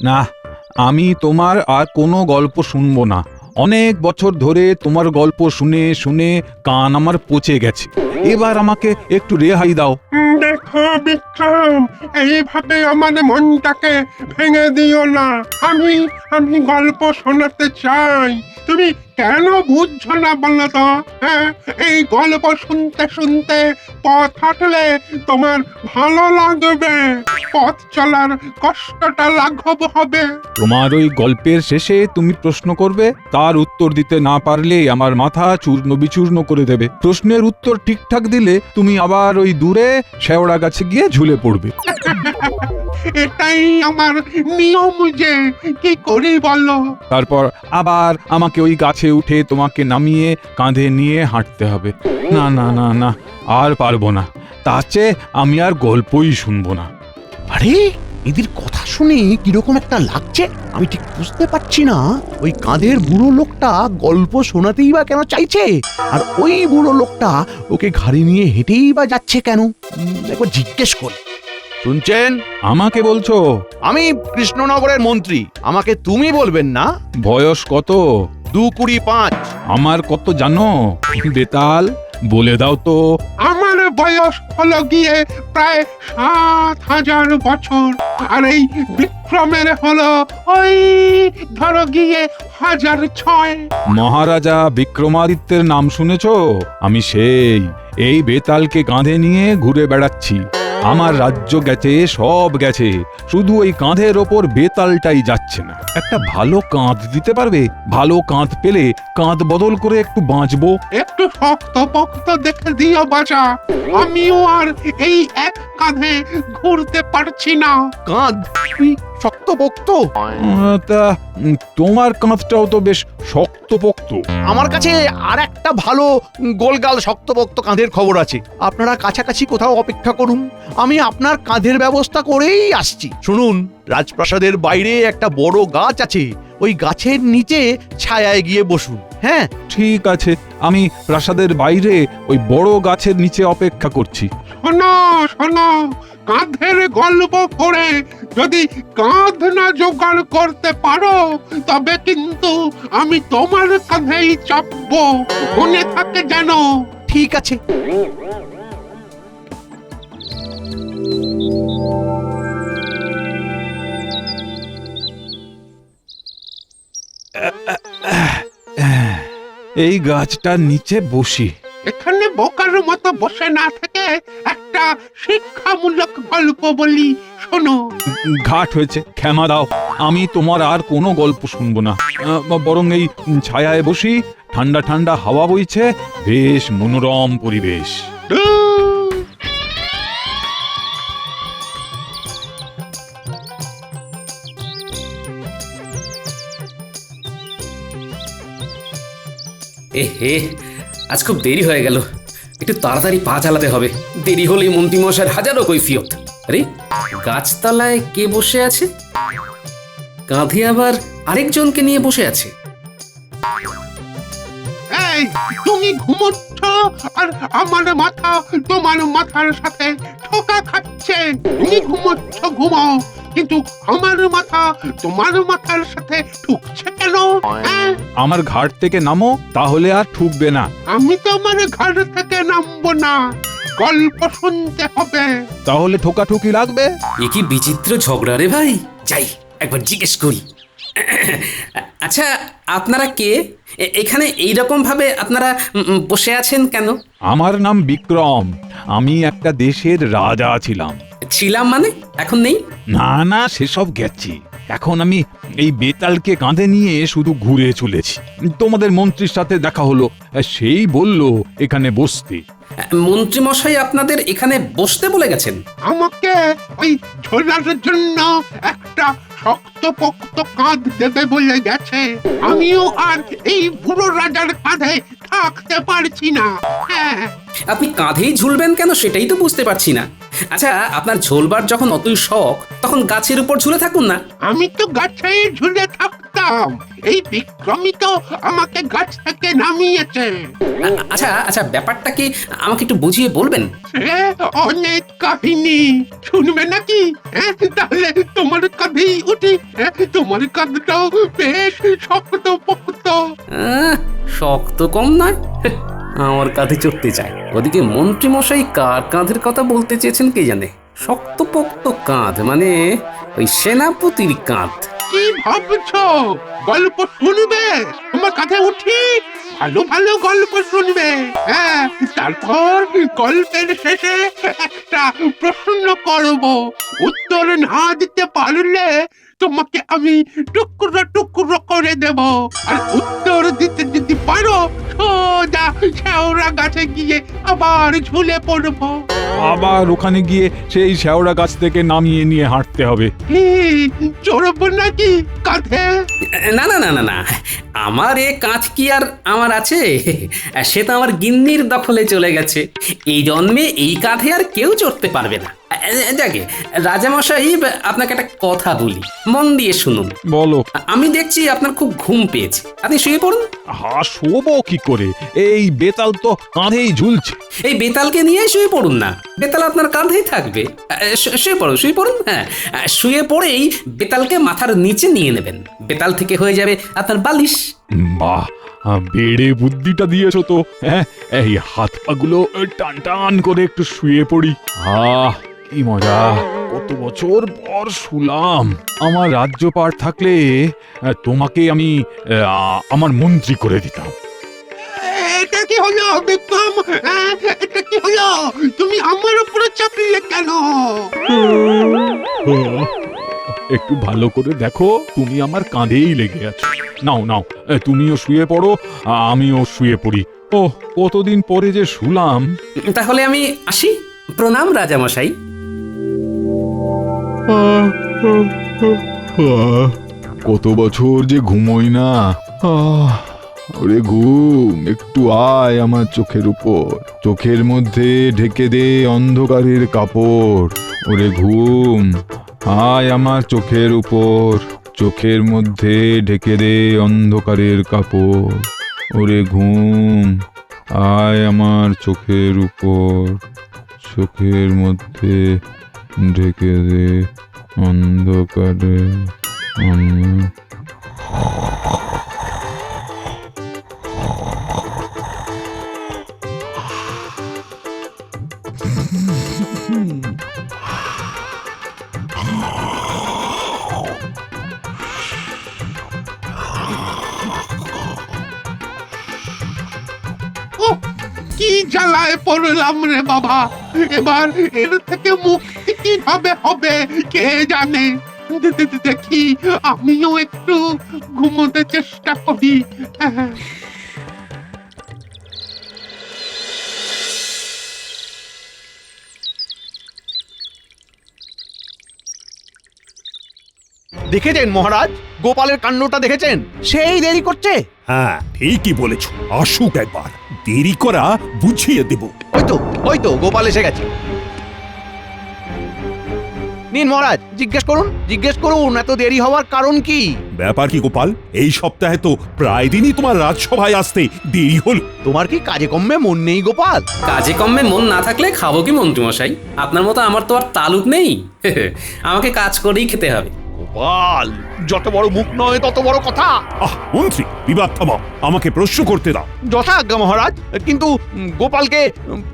না, আমি তোমার আর কোনো গল্প শুনবো না। অনেক বছর ধরে তোমার গল্প শুনে শুনে কান আমার পচে গেছে। এবার আমাকে একটু রেহাই দাও। দেখো বিক্রম, এইভাবে আমার মনটাকে ভেঙে দিও না। আমি গল্প শোনাতে চাই, তুমি কেন বুঝছো না বলো তো? হ্যাঁ, এই গল্প শুনতে শুনতে পথ হাঁটলে তোমার ভালো লাগবে, পথ চলার কষ্টটা লাঘব হবে। তোমার ওই গল্পের শেষে তুমি প্রশ্ন করবে, তার উত্তর দিতে না পারলে আমার মাথা চূর্ণ বিচূর্ণ করে দেবে। প্রশ্নের উত্তর ঠিকঠাক দিলে তুমি আবার ওই দূরে শেওড়া গাছে গিয়ে ঝুলে পড়বে। এটাই আমার নিয়ম, যে কি করি বলো? তারপর আবার আমাকে ওই গাছে উঠে তোমাকে নামিয়ে কাঁধে নিয়ে হাঁটতে হবে। না না না না, আর পারবো না। তার চেয়ে আমি আর গল্পই শুনবো না। আরে এদের কথা শুনে কিরকম একটা লাগছে, আমি ঠিক বুঝতে পারছি না। ওই কাঁধের বুড়ো লোকটা গল্প শোনাতেই বা কেন চাইছে, আর ওই বুড়ো লোকটা ওকে ঘাড়ি নিয়ে হেঁটেই বা যাচ্ছে কেন? একবার জিজ্ঞেস করি। শুনছেন? আমাকে বলছো? আমি কৃষ্ণনগরের মন্ত্রী, আমাকে তুমি বলবেন না। বয়স কত? 2-25। আমার কত জানো বেতাল? বলে দাও তো। আমার বয়স হলো গিয়ে প্রায় 7,000 বছর, আর এই বিক্রমের হলো ওই ধরো গিয়ে 1006। মহারাজা বিক্রমাদিত্যের নাম শুনেছো? আমি সেই। এই বেতালকে কাঁধে নিয়ে ঘুরে বেড়াচ্ছি। আমার রাজ্য গেছে, সব গেছে, শুধু ওই কাঁধের ওপর বেতালটাই যাচ্ছে না। একটা ভালো কাঁধ দিতে পারবে? ভালো কাঁধ পেলে কাঁধ বদল করে একটু বাঁচবো। একটু শক্ত পক্ত দেখে দিও বাজা, আমিও আর এই এক কাঁধে ঘুরতে পারছি না। কাঁধ তুই শক্তপোক্ত? তা তোমার কাঁধটাও তো বেশ শক্তপোক্ত। আমার কাছে আর একটা ভালো গোলগাল শক্তপোক্ত কাঁধের খবর আছে। আপনারা কাছাকাছি কোথাও অপেক্ষা করুন, আমি আপনার কাঁধের ব্যবস্থা করেই আসছি। শুনুন, রাজপ্রাসাদের বাইরে একটা বড় গাছ আছে, ওই গাছের নিচে ছায়ায় গিয়ে বসুন। হ্যাঁ, ঠিক আছে, আমি প্রাসাদের বাইরে ওই বড় গাছের নিচে অপেক্ষা করছি। শোনো শোনো, কাঁধের গল্প করে যদি কাঁধ না জোগাড় করতে পারো, তবে কিন্তু আমি তোমার কাঁধেই চাপবো, মনে থাকে যেন। ঠিক আছে। এই গাছটার নিচে বসি। এখানে বোকার মতো বসে না থেকে একটা শিক্ষামূলক গল্প বলি, শোনো। ঘাট হয়েছে, ক্ষমা দাও। আমি তোমার আর কোনো গল্প শুনবো না। বরং এই ছায়ায় বসি, ঠান্ডা ঠান্ডা হাওয়া বইছে, বেশ মনোরম পরিবেশ। হে, আজ খুব দেরি হয়ে গেল, একটু তাড়াতাড়ি পা চালাতে হবে। দেরি হলেই মন্ত্রীমশাইয়ের হাজারো কৈফিয়ত। আরে গাছতলায় কে বসে আছে? কাঁধে আবার আরেকজনকে নিয়ে বসে আছে। এই, তুমি ঘুমোচ্ছ আর আমার মাথা তোমার মাথার সাথে ঠোকা খাচ্ছে। তুমি ঘুমোচ্ছ, ঘুমাও, কিন্তু আমার মাথা তোমার মাথার সাথে ঠুকছে কেন? হ্যাঁ? আমার ঘাট থেকে নামো, তাহলে আর ঠুকবে না। আমি তো আমার ঘর থেকে নামবো না, গল্প শুনতে হবে। তাহলে ঠোকাঠুকি লাগবে। এ কি বিচিত্র ঝগড়া রে ভাই, যাই একবার জিজ্ঞেস করি। আচ্ছা, আপনারা কে? এখানে এইরকম ভাবে আপনারা বসে আছেন কেন? আমার নাম বিক্রম, আমি একটা দেশের রাজা ছিলাম। ছিলাম মানে এখন নেই? না না, সেসব গেছি। এখন আমি এই বেতালকে কাঁধে নিয়ে শুধু ঘুরে চলেছি। তোমাদের মন্ত্রীর সাথে দেখা হলো, সেই বলল এখানে বসতে। মন্ত্রী মশাই আপনাদের এখানে বসতে বলে গেছেন? আমাকে ওই ঝোলার জন্য একটা শক্তপোক্ত কাঁধ দেবে বলে গেছে। আমিও আর এই বুড়ো রাজার কাঁধে থাকতে পারছি না। হ্যাঁ, আপনি কাঁধেই ঝুলবেন কেন সেটাই তো বুঝতে পারছি না। আচ্ছা, আপনার ঝোলবার যখন অতই শখ, তখন গাছের উপর ঝুলে থাকুন না। আমি তো গাছে ঝুলে থাকতাম, এই বিক্রমই তো আমাকে গাছ থেকে নামিয়েছে। আচ্ছা আচ্ছা, ব্যাপারটা কি আমাকে একটু বুঝিয়ে বলবেন? সে অনেক কাহিনী শুনবে নাকি? তাহলে তোমার কাঁধেই উঠি। তোমার কাঁধটাও বেশ শক্ত পোক্ত। শক্ত কম নয়, আমার কাঁধে চড়তে চায়। ওদিকে মন্ত্রী মশাই কার কাঁধের কথা বলতে চেয়েছেন কে জানে। শক্তপোক্ত কাঁধ মানে ওই সেনাপতির কাঁধ। কি ভাবছো? গল্প শুনবে? তোমার কাঁধে উঠি, ভালো ভালো গল্প শুনবে। হ্যাঁ, তারপর গল্পের শেষে একটা প্রশ্ন করব, উত্তর না দিতে পারলে তোমাকে আমি টুকরো টুকরো করে দেব। আর উত্তর দিতে যদি পারো, সোজা শেওড়া গাছে গিয়ে আবার ঝুলে পড়বো। আবার ওখানে গিয়ে সেই শেওড়া গাছ থেকে নামিয়ে নিয়ে হাঁটতে হবে। কি চড়বো নাকি কাঁধে? না না না না না, আমার এ কাঁধ কি আর আমার আছে? সে তো আমার গিন্নির দখলে চলে গেছে। এই জন্মে এই কাঁধে আর কেউ চড়তে পারবে না। যাকে রাজামশাই, আপনাকে একটা কথা বলি, মন দিয়ে শুনুন। বলো। আমি দেখছি আপনার খুব ঘুম পেয়েছে, আপনি শুয়ে পড়ুন। শোবো কি করে? এই বেতাল তো কাঁধেই ঝুলছে। এই বেতালকে নিয়ে শুয়ে পড়ুন না, বেতাল আপনার কাঁধেই থাকবে। শুয়ে পড়ুন। হ্যাঁ, শুয়ে পড়েই বেতালকে মাথার নিচে নিয়ে নেবেন, বেতাল থেকে হয়ে যাবে আপনার বালিশ। বাহ, বেড়ে বুদ্ধিটা দিয়েছো তো। হ্যাঁ, এই হাত পাগুলো টান টান করে একটু শুয়ে পড়ি। কি মজা! কত বছর পর শুলাম। আমার রাজ্যপাট থাকলে তোমাকে আমি আমার মন্ত্রী করে দিতাম। এটা কি হলো বিক্রম? এটা কি হলো? তুমি আমার উপরে চাপিয়ে কেন? একটু ভালো করে দেখো, তুমি আমার কাঁধেই লেগে আছো। নাও নাও, তুমিও শুয়ে পড়ো, আমিও শুয়ে পড়ি। ও, কতদিন পরে যে শুলাম। তাহলে আমি আসি। প্রণাম রাজামশাই। কত বছর যে ঘুমোই না। ওরে ঘুম, একটু আয় আমার চোখের উপর। চোখের মধ্যে ঢেকে দে অন্ধকারের কাপড়। ওরে ঘুম, আয় আমার চোখের উপর। চোখের মধ্যে ঢেকে দে অন্ধকারের কাপড়। ওরে ঘুম, আয় আমার চোখের উপর। চোখের মধ্যে ঢেকে দে অন্ধকারে। কি জ্বালায় পড়লাম রে বাবা! এবার এর থেকে মুক্তি কিভাবে হবে কে জানে। দেখি আমিও একটু ঘুমোতে চেষ্টা করি। দেখেছেন মহারাজ, গোপালের কাণ্ডটা দেখেছেন? সেই দেরি করছে। হ্যাঁ, ঠিকই বলেছ। আসুক একবার, দেরি করা বুঝিয়ে দেব। ওই তো গোপাল এসে গেছে। নিন মহারাজ, জিজ্ঞেস করুন এত দেরি হওয়ার কারণ কি? ব্যাপার কি গোপাল? এই সপ্তাহে তো প্রায় দিনই তোমার রাজসভায় আসতে দেরি হল। তোমার কি কাজে কম্মে মন নেই গোপাল? কাজে কম্মে মন না থাকলে খাবো কি মন্ত্রীমশাই? আপনার মতো আমার তো আর তালুক নেই। আমাকে কাজ করেই খেতে হবে। গোপাল, যত বড় মুখ নয় তত বড় কথা। মন্ত্রী, বিবাদ থামাও, আমাকে প্রশ্ন করতে দাও। যথাজ্ঞা মহারাজ, কিন্তু গোপালকে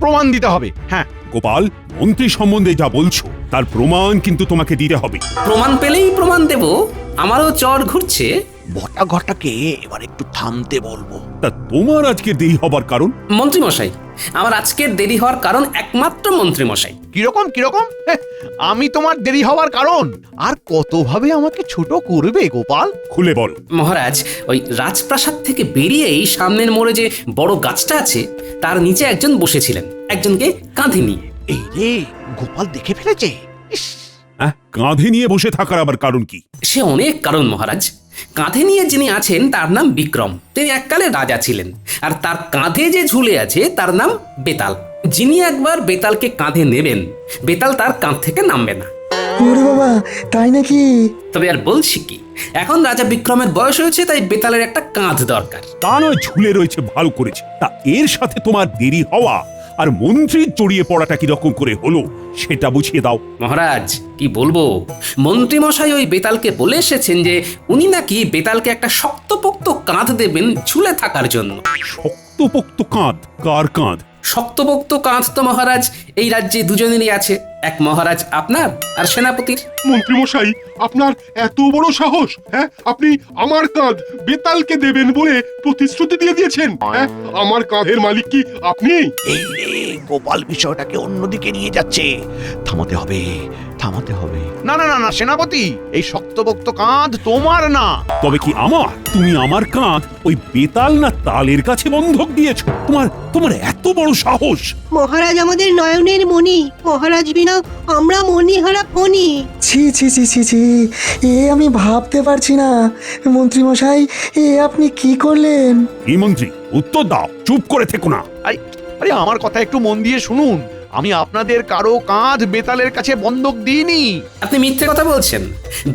প্রমাণ দিতে হবে। হ্যাঁ গোপাল, মন্ত্রী সম্বন্ধে যা বলছো তার প্রমাণ কিন্তু তোমাকে দিতে হবে। প্রমাণ পেলেই প্রমাণ দেব। আমারও চর ঘুরছে। বটা ঘটাকে এবার একটু থামতে বলবো। তা তোমার আজকে দেরি হবার কারণ? মন্ত্রীমশাই, আমার আজকের দেরি হওয়ার কারণ একমাত্র মন্ত্রীমশাই। কিরকম? আমি তোমার দেরি হওয়ার কারণ? আর কতভাবে আমাকে ছোট করবে গোপাল? খুলে বল। মহারাজ, ওই রাজপ্রাসাদ থেকে বেরিয়েই সামনের মোড়ে যে বড় গাছটা আছে তার নিচে একজন বসেছিলেন, একজনকে কাঁধে নিয়ে। এই রে, গোপাল দেখে ফেলেছে। ইস, কাঁধে নিয়ে বসে থাকার আবার কারণ কি? সে অনেক কারণ মহারাজ। কাঁধে নিয়ে যিনি আছেন তার নাম বিক্রম। তিনি এককালে রাজা ছিলেন। আর তার কাঁধে যে ঝুলে আছে তার নাম বেতাল। যিনি একবার বেতালকে কাঁধে নেবেন বেতাল তার কাঁধ থেকে নামবে না। ওরে বাবা, তাই নাকি? তবে আর বলছি কি, এখন রাজা বিক্রমের বয়স হয়েছে, তাই বেতালের একটা কাঁধ দরকার। তা নয় ঝুলে রয়েছে ভালো করেছে, তা এর সাথে তোমার দেরি হওয়া আর মন্ত্রীর জড়িয়ে পড়াটা কিরকম করে হলো সেটা বুঝিয়ে দাও। মহারাজ কি বলবো, মন্ত্রী মশাই ওই বেতালকে বলে এসেছেন যে উনি নাকি বেতালকে একটা শক্তপোক্ত কাঁধ দেবেন ঝুলে থাকার জন্য। শক্তপোক্ত কাঁধ? কার কাঁধ? শক্তপোক্ত কাঁধ তো মহারাজ এই রাজ্যে দুজনেরই আছে, এক মহারাজ আপনার আর সেনাপতির। মন্ত্রীমশাই, আপনার এত বড় সাহস! হ্যাঁ, আপনি আমার কাঁধ বেতালকে দেবেন বলে প্রতিশ্রুতি দিয়ে দিয়েছেন। হ্যাঁ, আমার কাঁধের মালিক কি আপনি? এই রে, গোপাল বিষয়টাকে অন্যদিকে নিয়ে যাচ্ছে। থামাতে হবে, থামাতে হবে। না না না না সেনাপতি, এই শক্তপোক্ত কাঁধ তোমার না। তবে কি আমার? তুমি আমার কাঁধ ওই বেতাল না তালের কাছে বন্ধক দিয়েছো? তোমার তোমার এত বড় সাহস! মহারাজ আমাদের নয়নের মণি, মহারাজ বিনা আমরা মণিহারা ফণি। ছি ছি ছি ছি ছি, এ আমি ভাবতে পারছি না। মন্ত্রীমশাই, এ আপনি কি করলেন? এই মন্ত্রী, উত্তর দাও, চুপ করে থেকো না। আরে আমার কথা একটু মন দিয়ে শুনুন। আমি আপনাদের কারো কাঁধ বেতালের কাছে বন্ধক দিইনি। আপনি মিথ্যে কথা বলছেন।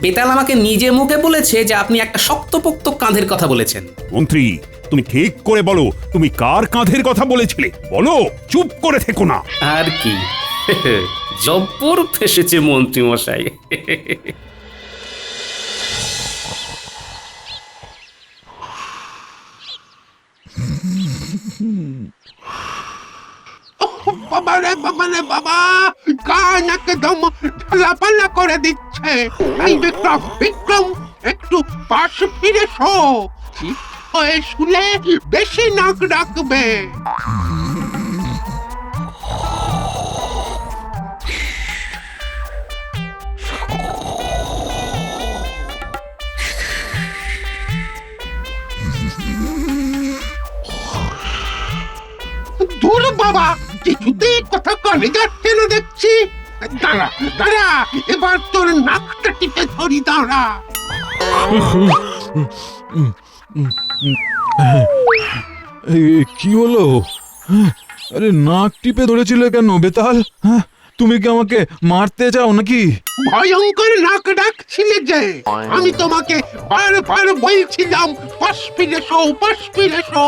বেতাল আমাকে নিজে মুখে বলেছে যে আপনি একটা শক্তপোক্ত কাঁধের কথা বলেছেন। মন্ত্রী, তুমি ঠিক করে বলো, তুমি কার কাঁধের কথা বলেছিলে? বলো, চুপ করে থেকো না। আর কি জব্বর ফেসেছে মন্ত্রী মশাই। বাবা রে বাবা রে বাবা, কান একদম ঝালাপালা করে দিচ্ছে। এই বিক্রম, বিক্রম, একটু পাশ ফিরে শো। ঠিক হয়ে শুলে বেশি নাক ডাকবে। দূর বাবা, কিছুতেই কথা কানে যাচ্ছে না দেখছি। দাঁড়া দাঁড়া, এবার তোর নাকটা টিপে ধরি, দাঁড়া। কি হলো? আরে নাক টিপে ধরেছিলে কেন বেতাল? হ্যাঁ, তুমি কি আমাকে মারতে চাও নাকি? ভয়ঙ্কর নাক ডাকছিলে যে, আমি তোমাকে বারবার বলছিলাম পাশ ফিরে শো, পাশ ফিরে শো।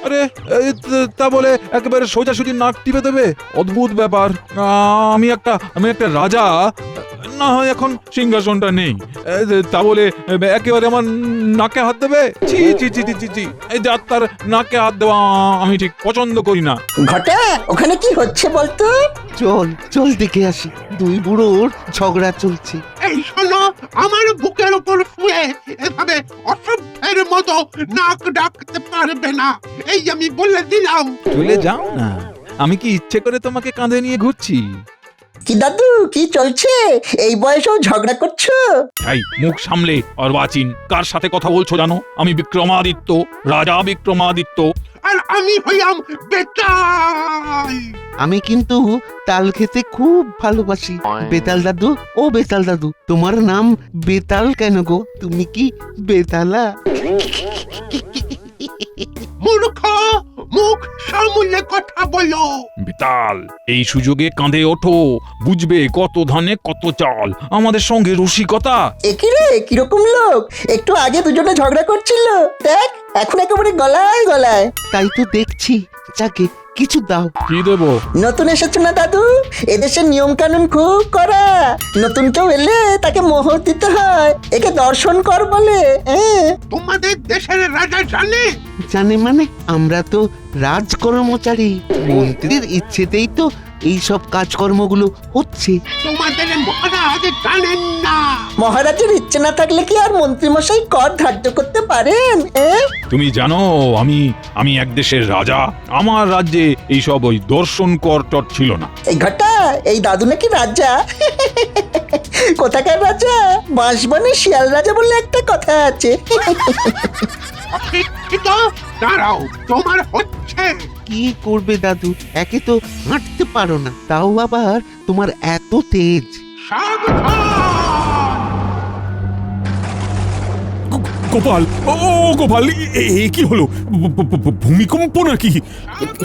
আরে তা বলে একেবারে সোজাসুজি নাক টিপে দেবে? অদ্ভুত ব্যাপার। আমি একটা রাজা, না হয় এখন সিংহাসনটা নেই, তা বলে একেবারে আমার নাকে হাত দেবে? ছি ছি ছি ছি ছি, এই যাত্রার নাকে হাত দেওয়া আমি ঠিক পছন্দ করি না। ঘটা, ওখানে কি হচ্ছে বলতো? চল চল দেখে আসি, দুই বুড়োর ঝগড়া চলছে। এই শোনো, আমার বুকের উপর শুয়ে এভাবে অসভ্যের মতো নাক ডাকতে পারবে না, এই আমি বলে দিলাম। চলে যাও না, আমি কি ইচ্ছে করে তোমাকে কাঁধে নিয়ে ঘুরছি? কি দাদু, কি চলছে? এই বয়সেও ঝগড়া করছো? এই মুখ সামলে অর্বাচীন, কার সাথে কথা বলছো জানো? আমি বিক্রমাদিত্য, রাজা বিক্রমাদিত্য। আর আমি হইলাম বেতাল। আমি কিন্তু তাল খেতে খুব ভালোবাসি। বেতাল দাদু, ও বেতাল দাদু, তোমার নাম বেতাল কেন গো? তুমি কি বেতালা? মূর্খ, মুখ সামলে কথা বলো। বেতাল, এই সুযোগে কাঁধে ওঠো, বুঝবে কত ধানে কত চাল। আমাদের সঙ্গে রসিকতা। একই রে, কিরকম লোক! একটু আগে দুজনে ঝগড়া করছিল, দেখ এখন একেবারে গলায় গলায়। তাই তো দেখছি। যাকে কিছু দাও। কি দেবো? নতুন এসেছে না দাদু, এদেশের নিয়ম কানুন খুব কড়া। নতুন কেউ এলে তাকে মোহর দিতে হয়, একে দর্শন কর বলে। তোমাদের দেশের রাজা জানে? জানে মানে? আমরা তো রাজকর্মচারী, মন্ত্রীর ইচ্ছেতেই তো এই সব কাজকর্মগুলো হচ্ছে। তোমাদের মহারাজ জানেন না? মহারাজের ইচ্ছে না থাকলে কি আর মন্ত্রীমশাই কর ধার্য করতে পারেন? তুমি জানো আমি এক দেশের রাজা। আমার রাজ্যে এইসব ওই দর্শন কর টর ছিল না। এই ঘটা, এই দাদু নাকি রাজা? কোথাকার রাজা? বাঁশবনে শিয়াল রাজা বলে একটা কথা আছে। অশিক্ষিত, দাঁড়াও, তোমার হচ্ছে। কি করবে দাদু, একে তো হাঁটতে পারো না, তাও আবার তোমার এত তেজ। সাবধান! গোপাল, ও গোপাল, এ কি হলো? ভূমিকম্প নাকি?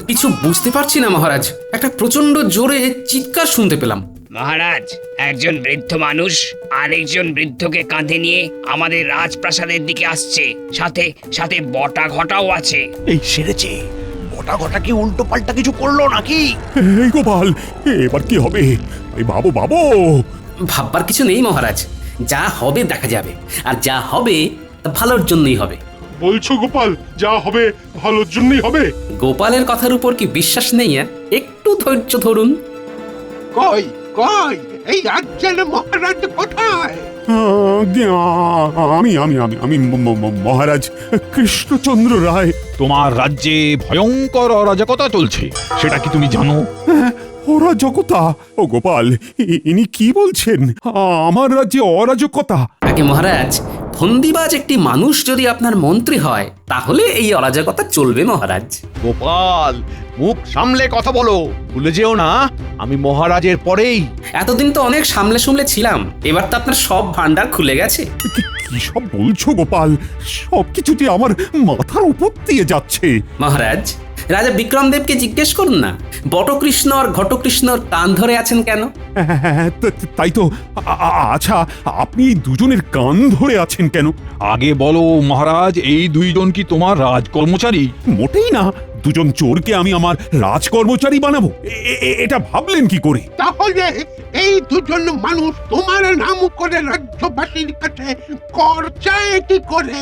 কিছু বুঝতে পারছি না মহারাজ, একটা প্রচন্ড জোরে চিৎকার শুনতে পেলাম। মহারাজ, একজন বৃদ্ধ মানুষ আরেকজন বৃদ্ধকে কাঁধে নিয়ে আমাদের রাজপ্রাসাদের দিকে আসছে, সাথে সাথে বটা ঘটাও আছে। এই সেরেছে, গোটা গোটা কি উল্টো পাল্টা কিছু করলো নাকি? এই গোপাল, এবার কি হবে? এই বাবু বাবু, ভাববার কিছু নেই মহারাজ, যা হবে দেখা যাবে, আর যা হবে তা ভালোর জন্যই হবে। বলছো গোপাল, যা হবে ভালোর জন্যই হবে? গোপালের কথার উপর কি বিশ্বাস নেই? একটু ধৈর্য ধরুন। কই কই এই রাজ্যের মহারাজ কোথায়? আমি আমি আমি আমি মহারাজ কৃষ্ণচন্দ্র রায়। তোমার রাজ্যে ভয়ঙ্কর অরাজকতা চলছে, সেটা কি তুমি জানো? অরাজকতা? ও গোপাল, ইনি কি বলছেন? আমার রাজ্যে অরাজকতা? আগে মহারাজ, ফন্দিবাজ একটি মানুষ যদি আপনার মন্ত্রী হয় তাহলে এই অরাজকতা চলবে মহারাজ। গোপাল, মুখ সামলে কথা বলো, ভুলে যেও না আমি মহারাজের পরেই। এতদিন তো অনেক সামলে সামলে ছিলাম, এবার তো আপনার সব ভান্ডার খুলে গেছে। কি সব বলছো গোপাল? সবকিছুতে আমার মাথার উপর দিয়ে যাচ্ছে। মহারাজ, রাজা বিক্রমদেবকে জিজ্ঞেস করুন না, বটকৃষ্ণ আর ঘটকৃষ্ণর কান ধরে আছেন কেন? হ্যাঁ, তাই তো। আচ্ছা, আপনি এই দুজনের কান ধরে আছেন কেন? আগে বলো মহারাজ, এই দুইজন কি তোমার রাজকর্মচারী? মোটেই না। দুজন চোরকে আমি আমার রাজকর্মচারী বানাবো, এটা ভাবলেন কি করে? তাহলে এই দুজন মানুষ তোমার নাম করে রাজ্যবাসীর কাছে কর চায় কি করে?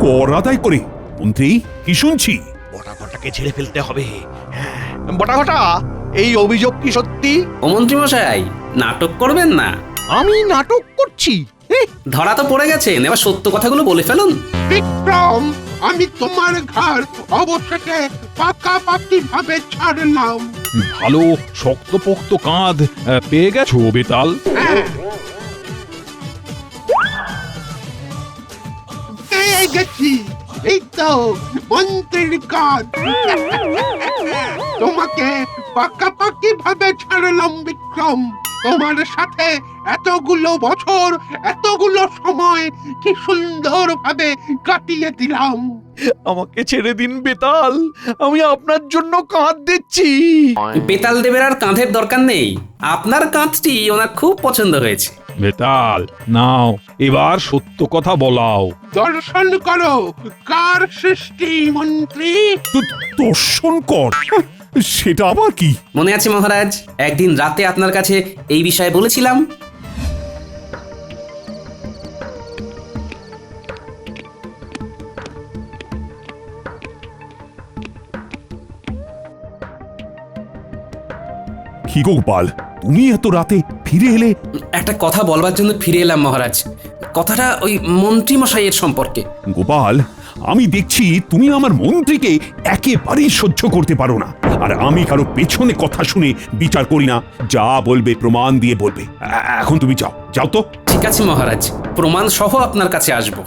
কর আদায় করে? মন্ত্রী, কি শুনছি? বটা ঘটাকে ছেড়ে ফেলতে হবে। বটা ঘটা, এই অভিযোগ কি সত্যি? ও মন্ত্রী মশাই, নাটক করবেন না। আমি নাটক করছি? ধরা তো পড়ে গেছেন, এবার সত্য কথাগুলো বলে ফেলুন। বিক্রম, আমি তোমার ঘর অবশেষে পাকাপাকি ভাবে ছাড়লাম। ভালো শক্তপোক্ত কাঁধ পেয়ে গেছো বেতাল? হ্যাঁ, পেয়ে গেছি। এই তো মন্ত্রীর কাজ। তোমাকে পাকাপাকি ভাবে ছাড়লাম বিক্রম। তোমার সাথে এতগুলো বছর, এতগুলো সময় কি সুন্দর ভাবে কাটিয়ে দিলাম। আমাকে ছেড়ে দিন বেতাল, আমি আপনার জন্য কাঁধ দিচ্ছি। বেতাল দেবের আর কাঁধের দরকার নেই, আপনার কাঁধটি ওনার খুব পছন্দ হয়েছে। বেতাল, নাও এবার সত্য কথা বলাও। দর্শন করো কার সৃষ্টি মন্ত্রী। দর্শন কর? সেটা আবার কি? মনে আছে মহারাজ, একদিন রাতে আপনার কাছে এই বিষয়ে বলেছিলাম। কি গো গোপাল, তুমি এত রাতে ফিরে এলে? একটা কথা বলবার জন্য ফিরে এলাম মহারাজ। কথাটা ওই মন্ত্রী মশাইয়ের সম্পর্কে। গোপাল, আমি দেখছি তুমি আমার মন্ত্রীকে একেবারেই সহ্য করতে পারো না। আর আমি কারো পেছনে কথা শুনে বিচার করি না, যা বলবে প্রমাণ দিয়ে বলবে। এখন তুমি যাও, যাও তো। ঠিক আছে মহারাজ, প্রমাণ সহ আপনার কাছে আসব।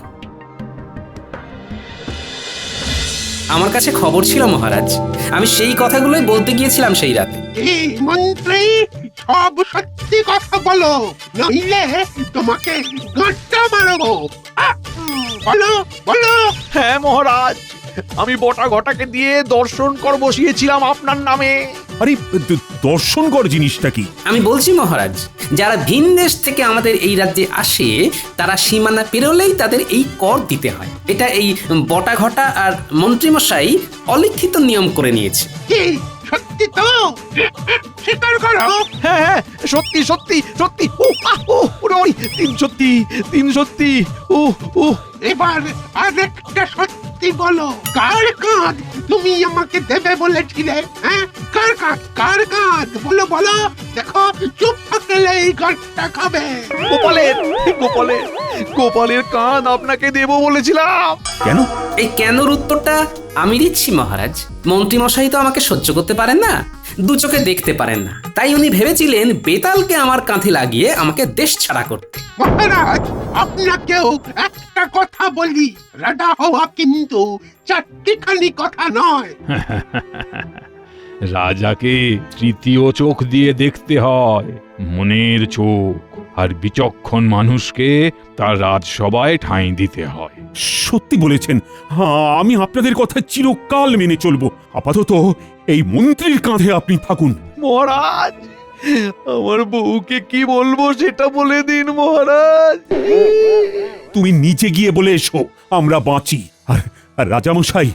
আমার কাছে খবর ছিল মহারাজ, আমি সেই কথাগুলোই বলতে গিয়েছিলাম সেই রাতে। এই মন্ত্রী, সব সত্যি কথা বলো, নইলে তোমাকে গাঁটটা মারবো। বলো বলো। হ্যাঁ মহারাজ, আমি বটা ঘটাকে দিয়ে দর্শন কর বসিয়েছিলাম আপনার নামে। আরে, দর্শন কর জিনিসটা কি? আমি বলছি মহারাজ, যারা ভিন দেশ থেকে আমাদের এই রাজ্যে আসে তারা সীমানা পেরোলেই তাদের এই কর দিতে হয়। এটা এই বটা ঘটা আর মন্ত্রীমশাই অলিখিত নিয়ম করে নিয়েছে। কি সত্যি তো? স্বীকার করো। হ্যাঁ হ্যাঁ, সত্যি সত্যি সত্যি। তিন সত্যি, তিন সত্যি। এবার আরেকটা সত্যি বলো, কার কাঁধ তুমি আমাকে দেবে বলেছিলে? হ্যাঁ, কার কাঁধ, কার কাঁধ বলো বলো। দেখো, চুপ থাকলে এই গাঁটটা খাবে। গোপালের, গোপালের, গোপালের কাঁধ আপনাকে দেব বলেছিলাম। কেন? এই কেনর উত্তরটা আমি দিচ্ছি মহারাজ। মন্ত্রীমশাই তো আমাকে সহ্য করতে পারেন না, দু চোখে দেখতে পারেন না, তাই উনি ভেবেছিলেন বেতালকে আমার কাঁধে লাগিয়ে আমাকে দেশ ছাড়া করতে। মহারাজ, আপনাকেও একটা কথা বলি, রাজা হওয়া কিন্তু চারটিখানি কথা নয়। রাজাকে তৃতীয় চোখ দিয়ে দেখতে হয়, মনের চোখ। আর বিচক্ষণ মানুষকে তার রাজসভায় ঠাঁই দিতে হয়। সত্যি বলেছেন। হ্যাঁ, আমি আপনাদের কথা চিরকাল মেনে চলবো। আপাতত এই মন্ত্রীর কাঁধে আপনি থাকুন। মহারাজ, আমার বউকে কি বলবো সেটা বলে দিন মহারাজ। তুমি নিচে গিয়ে বলে এসো আমরা বাঁচি। আর রাজামশাই,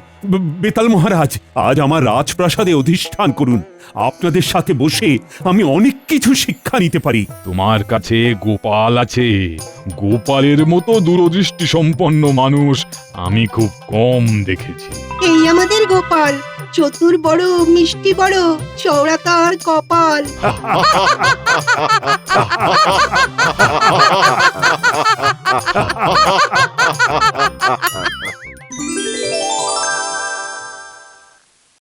বেতাল মহারাজ, আজ আমার রাজপ্রাসাদে অধিষ্ঠান করুন। আপনাদের সাথে বসে আমি অনেক কিছু শিক্ষা নিতে পারি। তোমার কাছে গোপাল আছে। গোপালের মতো দূরদৃষ্টি সম্পন্ন মানুষ আমি খুব কম দেখেছি। এই আমাদের গোপাল, চতুর বড়, মিষ্টি বড়, চওড়া তার কপাল।